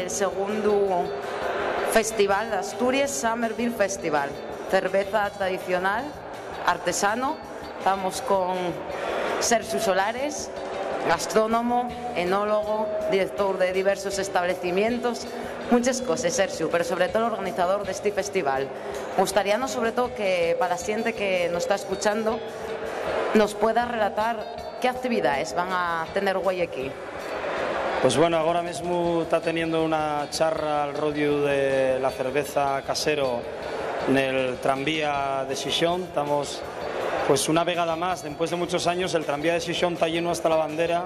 del segundo Festival de Asturias Summer Beer Festival, cerveza tradicional, artesano. Estamos con Sergio Solares, gastrónomo, enólogo, director de diversos establecimientos, muchas cosas, Sergio, pero sobre todo el organizador de este festival. Me gustaría, sobre todo, que para la gente que nos está escuchando nos pueda relatar qué actividades van a tener hoy aquí. Pues bueno, ahora mismo está teniendo una charra al rodio de la cerveza casero en el tranvía de Xixón. Estamos pues una vegada más, después de muchos años, el tranvía de Xixón está lleno hasta la bandera,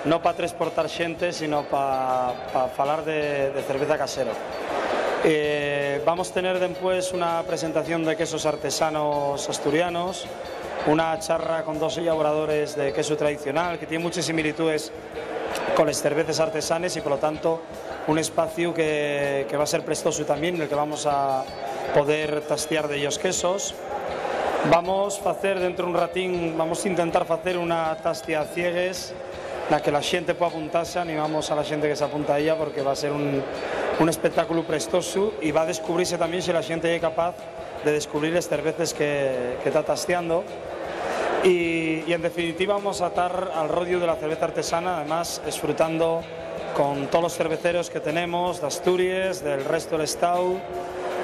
no para transportar xente, sino para falar de cerveza casero. Vamos a tener después una presentación de quesos artesanos asturianos, una charra con dos elaboradores de queso tradicional que tiene muchas similitudes con las cervezas artesanas y por lo tanto un espacio que va a ser prestoso también, en el que vamos a poder tastear de ellos quesos. Vamos a hacer dentro de un ratín, vamos a intentar hacer una tastia a ciegues, la que la gente pueda apuntarse. Animamos a la gente que se apunta a ella porque va a ser un espectáculo prestoso y va a descubrirse también si la gente es capaz de descubrir las cervezas que está tasteando. Y en definitiva vamos a estar al rodio de la cerveza artesana, además disfrutando con todos los cerveceros que tenemos de Asturias, del resto del estado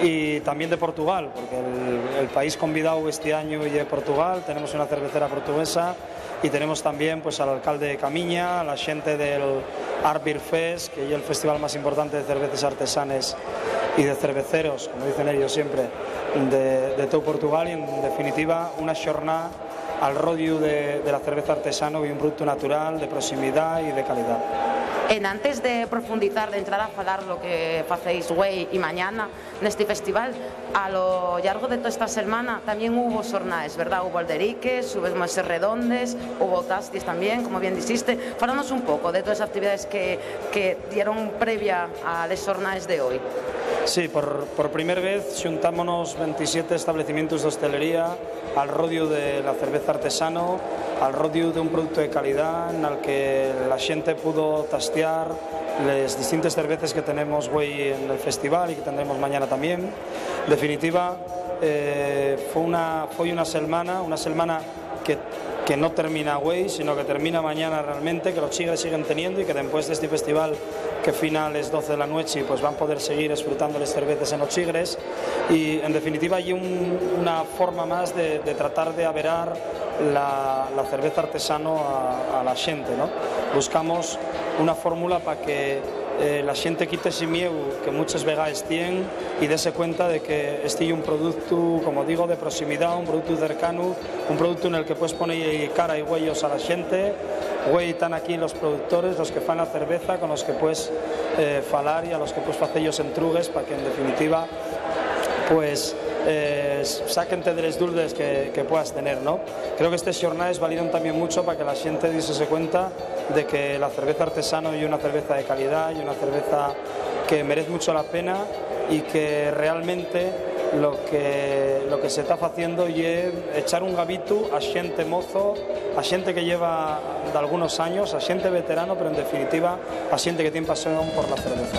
y también de Portugal, porque el país convidado este año y de Portugal, tenemos una cervecera portuguesa y tenemos también pues al alcalde de Camiña, a la gente del Art Beer Fest, que es el festival más importante de cervezas artesanas y de cerveceros, como dicen ellos siempre, de todo Portugal, y en definitiva una jornada al rodio de la cerveza artesano y un producto natural, de proximidad y de calidad. Antes de profundizar, de entrar a falar lo que hacéis hoy y mañana en este festival, a lo largo de toda esta semana también hubo jornadas, ¿verdad? Hubo alderiques, hubo mesas redondes, hubo tastis también, como bien dijiste. Fálanos un poco de todas las actividades que dieron previa a las jornadas de hoy. Sí, por primera vez xuntámonos 27 establecimientos de hostelería al rodio de la cerveza artesano, al rodio de un producto de calidad en el que la gente pudo tastear las distintas cervezas que tenemos hoy en el festival y que tendremos mañana también. En definitiva, fue una semana que no termina hoy, sino que termina mañana realmente, que los chigres siguen teniendo y que después de este festival, que final a las 12 de la noche, pues van a poder seguir disfrutando las cervezas en los chigres. Y en definitiva hay una forma más de tratar de averar la cerveza artesano a la gente, ¿no? Buscamos una fórmula para que la gente quite ese miedo que muchas vegaes tienen y dése cuenta de que este es un producto, como digo, de proximidad, un producto cercano, un producto en el que puedes poner cara y huellos a la gente. Hoy están aquí los productores, los que fan la cerveza, con los que puedes falar y a los que puedes hacer ellos entrugues para que en definitiva pues sáquente de las dudas que puedas tener, ¿no? Creo que estas jornadas valieron también mucho para que la gente diese cuenta de que la cerveza artesana es una cerveza de calidad y una cerveza que merece mucho la pena y que realmente lo que se está haciendo es echar un gabito a gente mozo, a gente que lleva de algunos años, a gente veterano, pero en definitiva a gente que tiene pasión por la cerveza.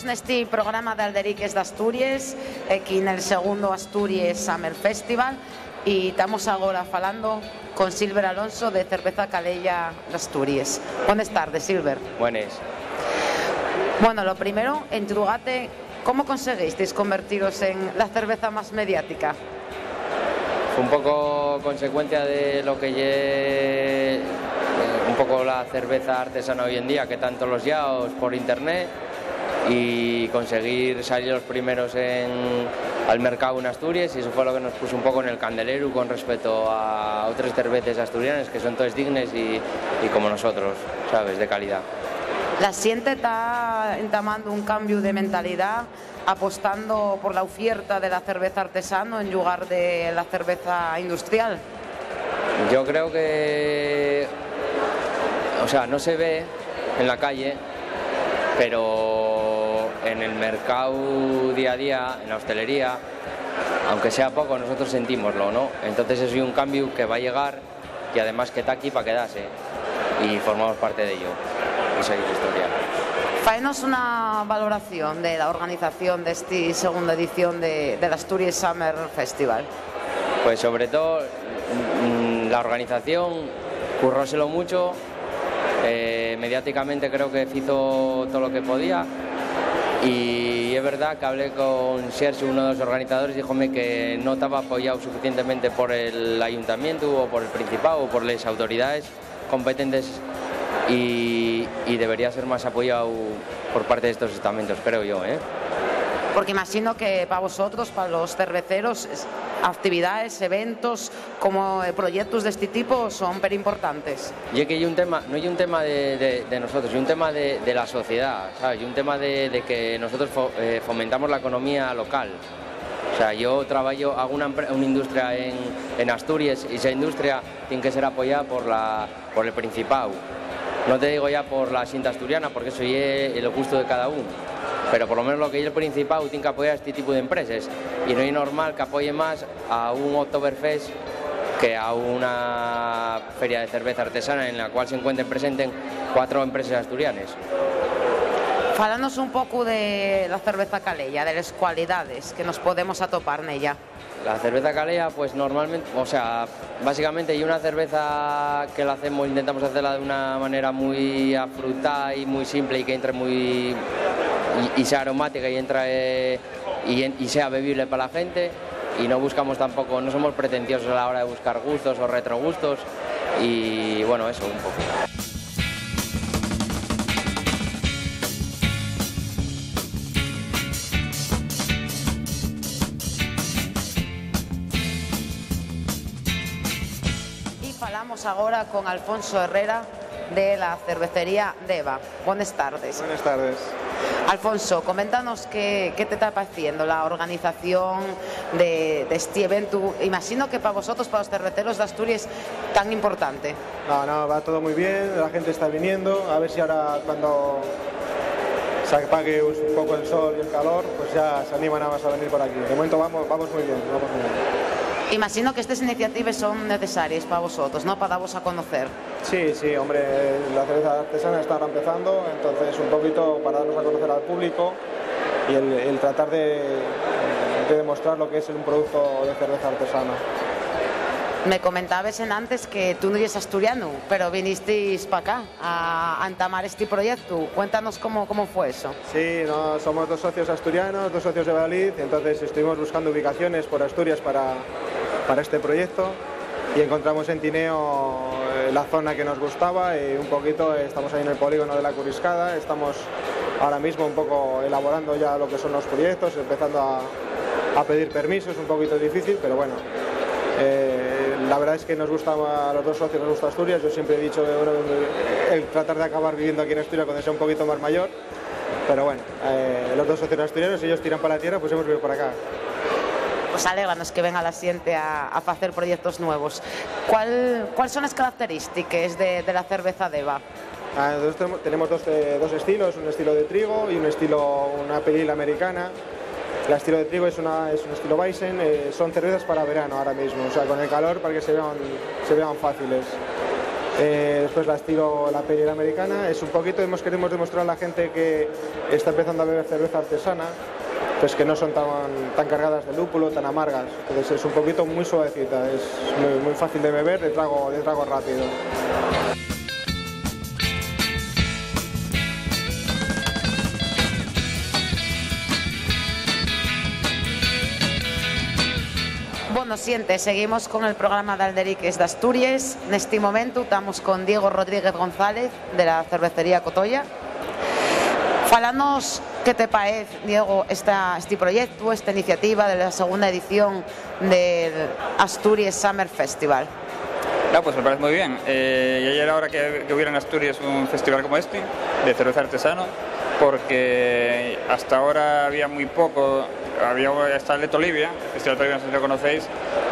En este programa de Alderiques de Asturias, aquí en el segundo Asturias Summer Festival, y estamos ahora falando con Silver Alonso de Cerveza Calella de Asturias. Buenas tardes, Silver. Buenas. Bueno, lo primero, entrugate, ¿cómo conseguisteis convertiros en la cerveza más mediática? Fue un poco consecuencia de lo que es un poco la cerveza artesana hoy en día, que tanto los yaos por internet, y conseguir salir los primeros al mercado en Asturias, y eso fue lo que nos puso un poco en el candelero con respecto a otras cervezas asturianas que son todas dignas y como nosotros, ¿sabes?, de calidad. La gente está entamando un cambio de mentalidad, apostando por la oferta de la cerveza artesana en lugar de la cerveza industrial. Yo creo que, o sea, no se ve en la calle, pero en el mercado día a día, en la hostelería, aunque sea poco, nosotros sentímoslo, ¿no? Entonces es un cambio que va a llegar y además que está aquí para quedarse y formamos parte de ello. Esa es la historia. Faenos una valoración de la organización de esta segunda edición del Asturias Summer Festival. Pues sobre todo la organización curróselo mucho, mediáticamente creo que hizo todo lo que podía y es verdad que hablé con Sergio, uno de los organizadores, y díjome que no estaba apoyado suficientemente por el ayuntamiento o por el Principado o por las autoridades competentes y debería ser más apoyado por parte de estos estamentos, creo yo, ¿eh? Porque imagino que para vosotros, para los cerveceros, actividades, eventos, como proyectos de este tipo son muy importantes. Y es que hay un tema, no hay un tema de nosotros, hay un tema de la sociedad, ¿sabes? Hay un tema de que nosotros fomentamos la economía local. O sea, yo hago una industria en Asturias y esa industria tiene que ser apoyada por el Principado. No te digo ya por la Xinta asturiana, porque eso es el gusto de cada uno. Pero por lo menos lo que es el Principado tiene que apoyar este tipo de empresas. Y no es normal que apoye más a un Oktoberfest que a una feria de cerveza artesana en la cual se encuentren presentes 4 empresas asturianas. Fálanos un poco de la cerveza Calella, de las cualidades que nos podemos atopar en ella. La cerveza Calella, pues normalmente, o sea, básicamente hay una cerveza que la hacemos, intentamos hacerla de una manera muy afrutada y muy simple y que entre muy y sea aromática y entra y sea bebible para la gente, y no buscamos tampoco, no somos pretenciosos a la hora de buscar gustos o retrogustos, y bueno, eso un poco. Falamos ahora con Alfonso Herrera de la cervecería Deva. Buenas tardes. Buenas tardes. Alfonso, coméntanos qué te está pareciendo la organización de este evento. Imagino que para vosotros, para los cerveceros de Asturias, tan importante. No, va todo muy bien, la gente está viniendo, a ver si ahora cuando se apague un poco el sol y el calor, pues ya se animan a venir por aquí. De momento vamos muy bien, vamos muy bien. Imagino que estas iniciativas son necesarias para vosotros, ¿no? Para daros a conocer. Sí, hombre, la cerveza artesana está ahora empezando, entonces un poquito para darnos a conocer al público y el tratar de demostrar lo que es un producto de cerveza artesana. Me comentabas antes que tú no eres asturiano, pero vinisteis para acá a entamar este proyecto. Cuéntanos cómo fue eso. Sí, no, somos 2 socios asturianos, 2 socios de Valladolid, entonces estuvimos buscando ubicaciones por Asturias para este proyecto y encontramos en Tineo la zona que nos gustaba y un poquito estamos ahí en el polígono de la Curriscada, estamos ahora mismo un poco elaborando ya lo que son los proyectos, empezando a pedir permisos, un poquito difícil, pero bueno. La verdad es que nos gusta, a los 2 socios nos gusta Asturias. Yo siempre he dicho el tratar de acabar viviendo aquí en Asturias cuando sea un poquito más mayor, pero bueno, los 2 socios asturianos, ellos tiran para la tierra, pues hemos venido para acá. Pues alégranos que venga la siguiente a hacer proyectos nuevos. ¿Cuáles son las características de la cerveza Deva? Nosotros tenemos dos estilos, un estilo de trigo y una pale ale americana. El estilo de trigo es un estilo Weizen, son cervezas para verano ahora mismo, o sea, con el calor para que se vean fáciles. Después la pale ale americana es un poquito, queremos demostrar a la gente que está empezando a beber cerveza artesana, pues que no son tan cargadas de lúpulo, tan amargas. Entonces es un poquito muy suavecita, es muy fácil de beber, de trago rápido. Bueno, seguimos con el programa de Alderiques de Asturias. En este momento estamos con Diego Rodríguez González de la cervecería Cotolla. Falanos qué te parece, Diego, este proyecto, esta iniciativa de la segunda edición del Asturias Summer Festival. No, pues me parece muy bien. Ya era hora que hubiera en Asturias un festival como este, de cerveza artesano, porque hasta ahora había muy poco. Está el de Tolivia, el Festival de Tolivia, no sé si lo conocéis,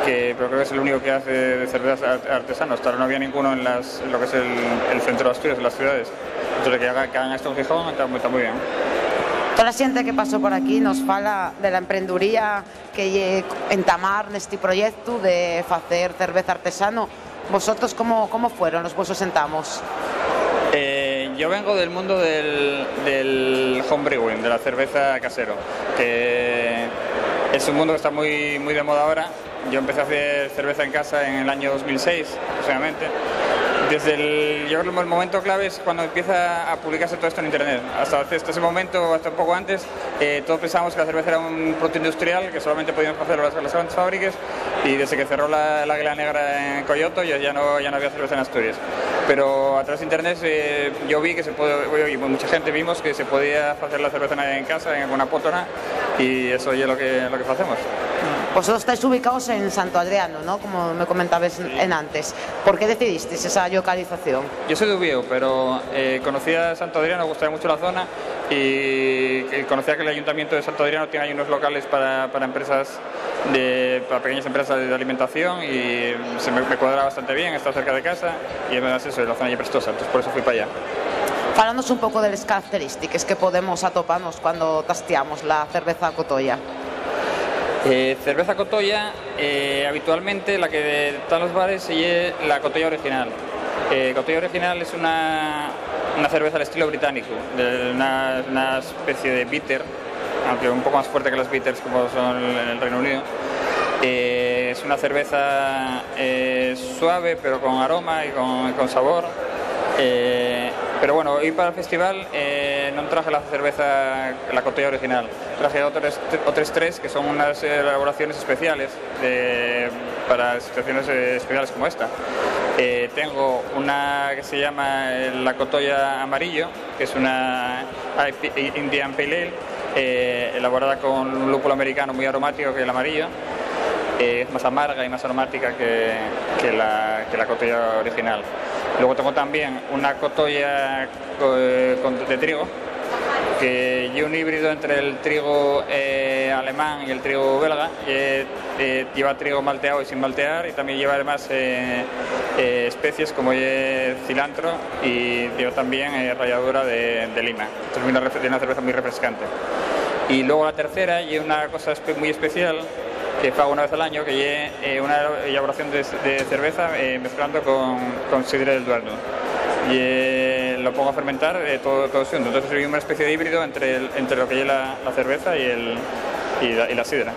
pero creo que es el único que hace de cervezas artesanas. Hasta ahora no había ninguno en lo que es el centro de Asturias, en las ciudades. Entonces que hagan esto en Gijón está muy bien. Toda a xente que pasou por aquí nos fala de la emprenduría que lle entamar neste proxecto de facer cerveza artesano. Vosotros, ¿cómo fueron los vosos entamos? Yo vengo del mundo del homebrewing, de la cerveza casero, que es un mundo que está muy de moda ahora. Yo empecé a hacer cerveza en casa en el año 2006, aproximadamente. Yo creo que el momento clave es cuando empieza a publicarse todo esto en internet. Hasta ese momento, hasta un poco antes, todos pensábamos que la cerveza era un producto industrial que solamente podíamos hacerlo las grandes fábricas, y desde que cerró la Águila Negra en Coyoto ya no había cerveza en Asturias. Pero a través de internet yo vi que se puede, y mucha gente vimos que se podía hacer la cerveza en casa, en alguna pótona, y eso es lo que hacemos. Vosotros estáis ubicados en Santo Adriano, ¿no? Como me comentabas en antes. ¿Por qué decidisteis esa localización? Yo soy de Ubieu, pero conocía Santo Adriano, me gustaba mucho la zona, y conocía que el Ayuntamiento de Santo Adriano tiene ahí unos locales para empresas, para pequeñas empresas de alimentación, y me cuadraba bastante bien, está cerca de casa, y además eso, la zona es prestosa, entonces por eso fui para allá. Fálanos un pouco das características que podemos atoparnos cuando tasteamos la cerveza Cotolla. Cerveza Cotolla, habitualmente la que está en los bares es la Cotolla original. Cotolla original es una cerveza al estilo británico, una especie de bitter, aunque un poco más fuerte que las bitters como son en el Reino Unido. Es una cerveza suave pero con aroma y con sabor. Pero bueno, hoy para el festival no traje la cerveza, la Cotolla original, traje otras tres que son unas elaboraciones especiales para situaciones especiales como esta. Tengo una que se llama la Cotolla amarillo, que es una Indian Pale Ale, elaborada con un lúpulo americano muy aromático, que es el amarillo. Es más amarga y más aromática que la Cotolla original. Luego tengo también una Cotolla de trigo, que es un híbrido entre el trigo alemán y el trigo belga. Lleva trigo malteado y sin maltear, y también lleva además especies como cilantro, y lleva también ralladura de lima. Entonces es una cerveza muy refrescante. Y luego la tercera y una cosa muy especial que hago una vez al año, que es una elaboración de cerveza mezclando con sidra del Duerno. Y lo pongo a fermentar todo junto. Entonces es una especie de híbrido entre lo que es la cerveza y la sidra.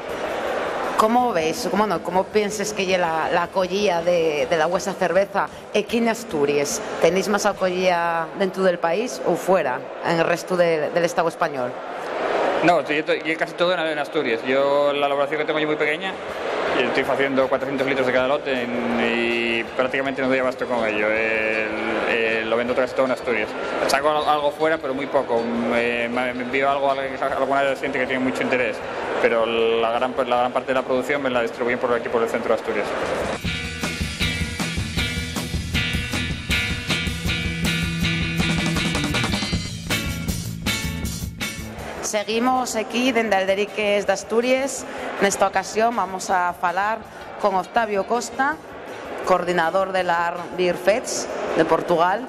¿Cómo veis, cómo piensas que la acollía de la vuestra cerveza aquí en Asturias? ¿Tenéis más acollía dentro del país o fuera, en el resto del Estado español? No, yo casi todo en Asturias. La elaboración que tengo yo muy pequeña, y estoy haciendo 400 litros de cada lote y prácticamente no doy abasto con ello. Lo vendo casi todo en Asturias. Saco algo fuera, pero muy poco. Me envío algo a alguna gente que tiene mucho interés, pero la gran parte de la producción me la distribuyen por aquí, por el centro de Asturias. Seguimos aquí dende Alderiques de Asturias. Nesta ocasión vamos a falar con Octavio Costa, coordinador de la Art Beer Fest de Portugal.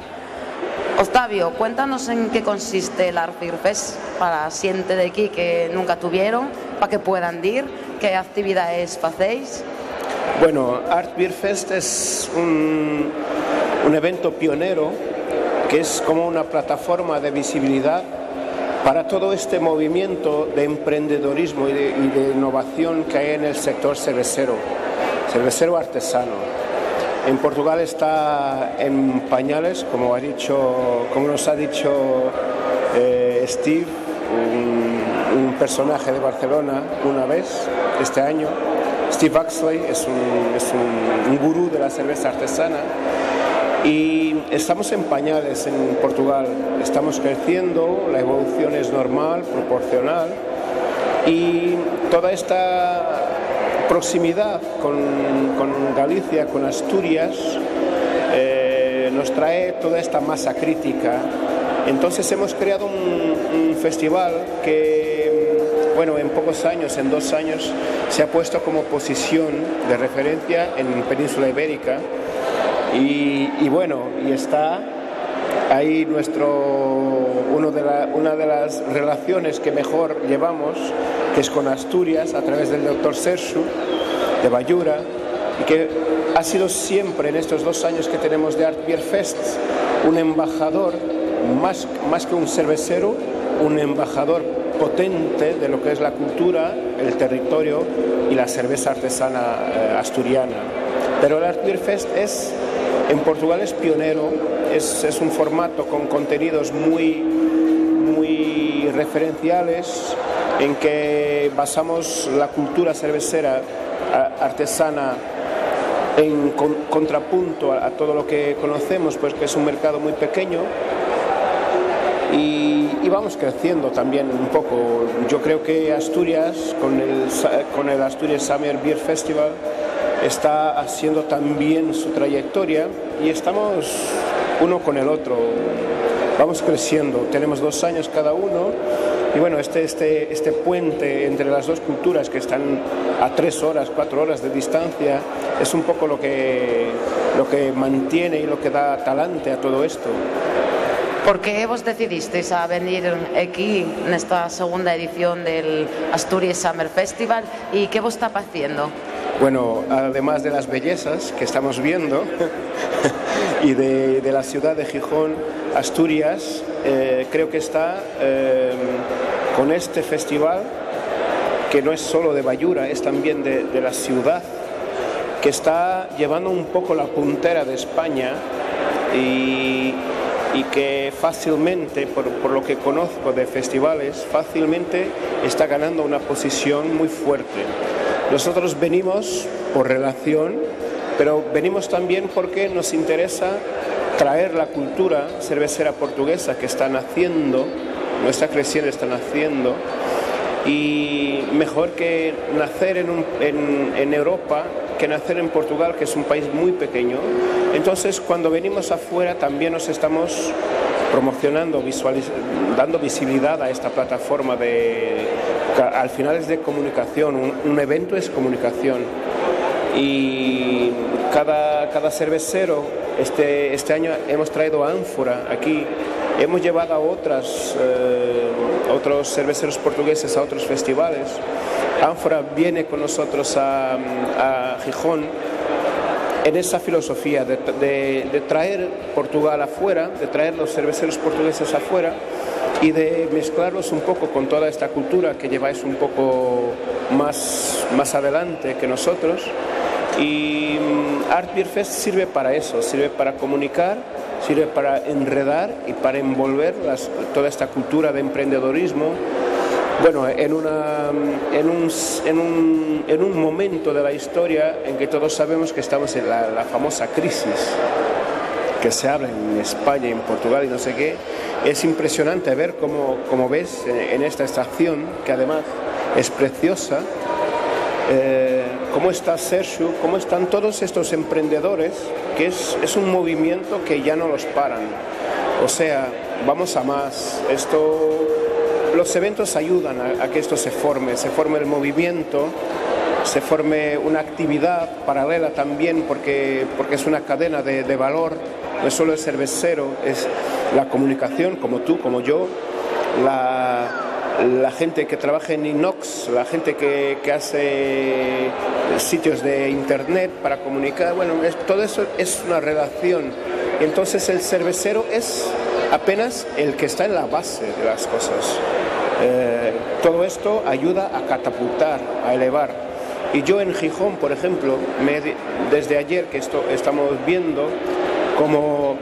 Octavio, cuéntanos en qué consiste la Art Beer Fest para la xente de aquí que nunca tuvieron, para que puedan ir, qué actividades facéis. Bueno, Art Beer Fest es un evento pionero que es como una plataforma de visibilidad para todo este movimiento de emprendedorismo y de innovación que hay en el sector cervecero artesano. En Portugal está en pañales, como nos ha dicho Steve, un personaje de Barcelona una vez este año. Steve Axley es un gurú de la cerveza artesana. Y estamos en pañales en Portugal, estamos creciendo, la evolución es normal, proporcional, y toda esta proximidad con Galicia, con Asturias, nos trae toda esta masa crítica. Entonces hemos creado un festival que, bueno, en pocos años, en 2 años, se ha puesto como posición de referencia en Península Ibérica. Y está Ahí una de las relaciones que mejor llevamos, que es con Asturias, a través del doctor Sersu, de Ballura, y que ha sido siempre en estos 2 años que tenemos de Art Beer Fest un embajador, más que un cervecero, un embajador potente de lo que es la cultura, el territorio y la cerveza artesana asturiana. Pero el Art Beer Fest en Portugal es pionero, es un formato con contenidos muy referenciales, en que basamos la cultura cervecera artesana en contrapunto a todo lo que conocemos, pues que es un mercado muy pequeño, y vamos creciendo también un poco. Yo creo que Asturias, con el Asturias Summer Beer Festival, está haciendo también su trayectoria, y estamos uno con el otro, vamos creciendo. Tenemos 2 años cada uno, y bueno, este puente entre las dos culturas, que están a 3 horas, 4 horas de distancia, es un poco lo que mantiene y lo que da talante a todo esto. Por qué vos decidisteis a venir aquí en esta segunda edición del Asturias Summer Festival, y qué vos está haciendo? Bueno, además de las bellezas que estamos viendo y de la ciudad de Gijón, Asturias creo que está con este festival, que no es solo de Ballura, es también de la ciudad, que está llevando un poco la puntera de España, y que fácilmente, por lo que conozco de festivales, fácilmente está ganando una posición muy fuerte. Nosotros venimos por relación, pero venimos también porque nos interesa traer la cultura cervecera portuguesa que está naciendo, no está creciendo, está naciendo, y mejor que nacer en Europa que nacer en Portugal, que es un país muy pequeño. Entonces, cuando venimos afuera también nos estamos promocionando, dando visibilidad a esta plataforma al final es de comunicación, un evento es comunicación, y cada cervecero, este año hemos traído ánfora aquí, hemos llevado a otros cerveceros portugueses a otros festivales. Ánfora viene con nosotros a Gijón en esa filosofía de traer Portugal afuera, de traer los cerveceros portugueses afuera, y de mezclarlos un poco con toda esta cultura que lleváis un poco más adelante que nosotros. Y Art Beer Fest sirve para eso, sirve para comunicar, sirve para enredar y para envolver toda esta cultura de emprendedorismo, bueno, en un momento de la historia en que todos sabemos que estamos en la famosa crisis que se habla en España y en Portugal y no sé qué. Es impresionante ver cómo ves en esta estación, que además es preciosa, cómo está Sersu, cómo están todos estos emprendedores, que es un movimiento que ya no los paran. O sea, vamos a más. Los eventos ayudan a que esto se forme el movimiento, se forme una actividad paralela también, porque es una cadena de valor. No es solo el cervecero, es la comunicación, como tú, como yo, la gente que trabaja en Inox, la gente que hace sitios de internet para comunicar. Bueno, todo eso es una relación. Entonces el cervecero es apenas el que está en la base de las cosas. Todo esto ayuda a catapultar, a elevar. Y yo en Gijón, por ejemplo, desde ayer que estamos viendo como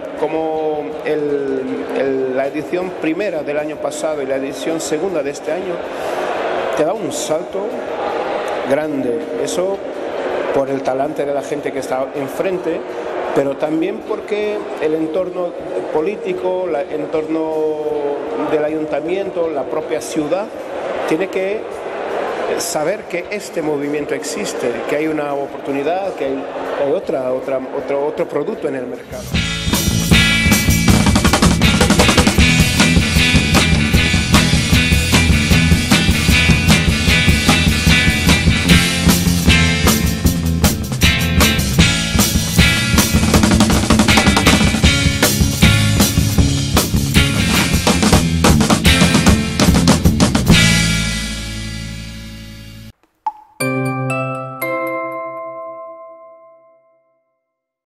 la edición primera del año pasado y la edición segunda de este año te da un salto grande. Eso por el talante de la gente que está enfrente, pero también porque el entorno político, el entorno del ayuntamiento, la propia ciudad, tiene que saber que este movimiento existe, que hay una oportunidad, que hay otro producto en el mercado.